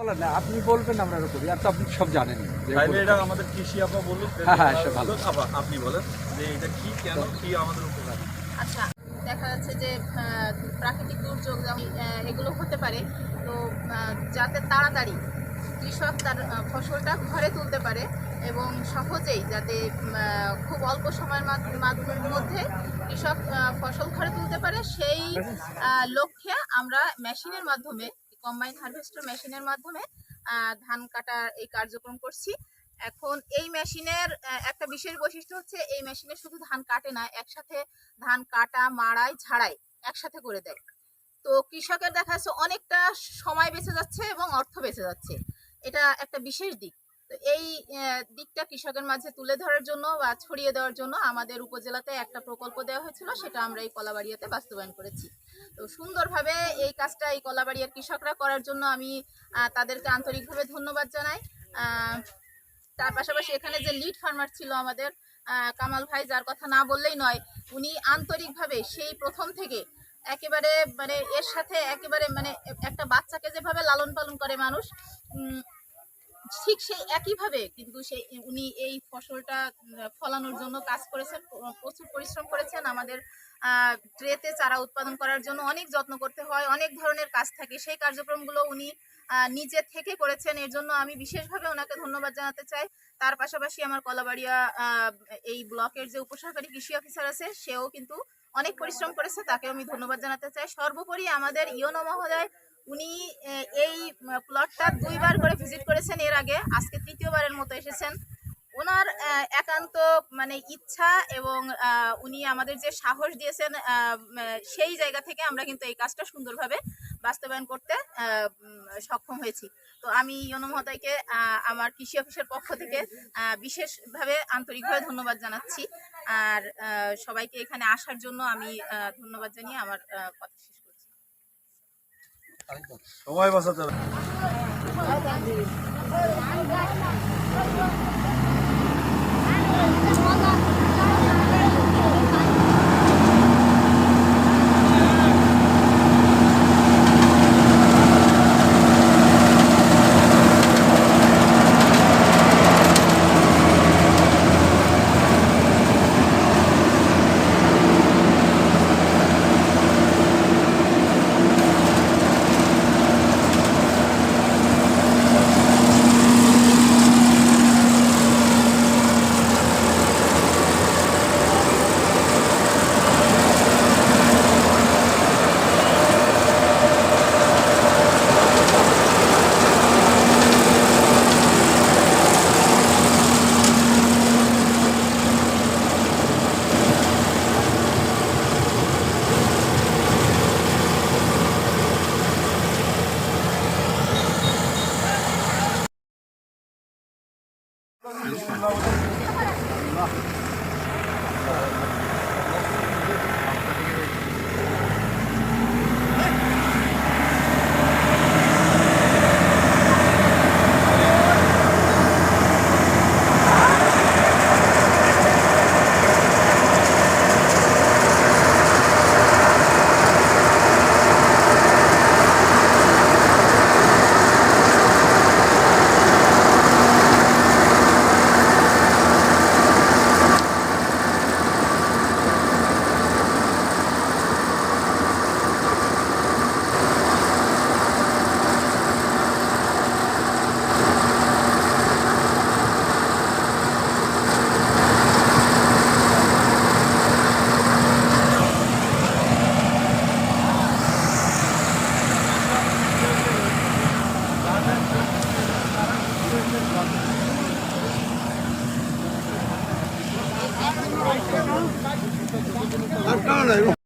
বলেন না, আপনি বলবেন আমরা করি, আর তো আপনি সব জানেন। তাইলে এটা আমাদের কৃষি আপা বলুন। হ্যাঁ, সে ভালো। আপনি বলেন যে এটা কি, কেন, কি আমাদের উপকার। আচ্ছা, দেখা যাচ্ছে যে প্রাকৃতিক দুর্যোগ এগুলো হতে পারে, তো যাতে তাড়াতাড়ি কৃষক তার ফসলটা ঘরে তুলতে পারে এবং সহজেই যাতে খুব অল্প সময়ের মধ্যে কৃষক ফসল ঘরে তুলতে পারে, সেই লক্ষ্যে আমরা মেশিনের মাধ্যমে, কম্বাইন হারভেস্টার মেশিনের মাধ্যমে ধান কাটার এই কার্যক্রম করছি। এখন এই মেশিনের একটা বিশেষ বৈশিষ্ট্য হচ্ছে, এই মেশিনে শুধু ধান কাটে না, একসাথে ধান কাটা, মাড়াই, ঝাড়াই একসাথে করে দেয়। তো কৃষকের দেখা যাচ্ছে অনেকটা সময় বেঁচে যাচ্ছে এবং অর্থ বেঁচে যাচ্ছে। এটা একটা বিশেষ দিক। তো এই দিকটা কৃষকের মাঝে তুলে ধরার জন্য বা ছড়িয়ে দেওয়ার জন্য আমাদের উপজেলাতে একটা প্রকল্প দেওয়া হয়েছিল, সেটা আমরা এই কলাবাড়িয়াতে বাস্তবায়ন করেছি। তো সুন্দরভাবে এই কাজটা এই কলাবাড়িয়ার কৃষকরা করার জন্য আমি তাদেরকে আন্তরিকভাবে ধন্যবাদ জানাই। তার পাশাপাশি এখানে যে লিড ফার্মার ছিল আমাদের কামাল ভাই, যার কথা না বললেই নয়, উনি আন্তরিকভাবে সেই প্রথম থেকে একেবারে মানে এর সাথে একেবারে মানে একটা বাচ্চাকে যেভাবে লালন পালন করে মানুষ, ঠিক সেই একইভাবে কিন্তু উনি এই ফসলটা ফলানোর জন্য কাজ করেছেন, প্রচুর পরিশ্রম করেছেন। আমাদের ট্রেতে চারা উৎপাদন করার জন্য অনেক যত্ন করতে হয়, অনেক ধরনের কাজ থাকে, সেই কার্যক্রমগুলো উনি নিজে থেকে করেছেন। এর জন্য আমি বিশেষভাবে ওনাকে ধন্যবাদ জানাতে চাই। তার পাশাপাশি আমার কলাবাড়িয়া এই ব্লকের যে উপসহকারী কৃষি অফিসার আছে, সেও কিন্তু অনেক পরিশ্রম করেছে, তাকে আমি ধন্যবাদ জানাতে চাই। সর্বোপরি আমাদের ইওনো মহোদয়, উনি এই প্লটটা 2 বার করে ভিজিট করেছেন এর আগে, আজকে 3য় বারের মতো এসেছেন। ওনার একান্ত মানে ইচ্ছা এবং উনি আমাদের যে সাহস দিয়েছেন, সেই জায়গা থেকে আমরা কিন্তু এই কাজটা সুন্দরভাবে বাস্তবায়ন করতে সক্ষম হয়েছি। তো আমি ইওনো মহোদয়কে আমার কৃষি অফিসের পক্ষ থেকে বিশেষভাবে আন্তরিকভাবে ধন্যবাদ জানাচ্ছি। আর সবাইকে এখানে আসার জন্য আমি ধন্যবাদ জানিয়ে আমার কথা শেষ করছি। সময় বাঁচাতে হবে। আর কারণ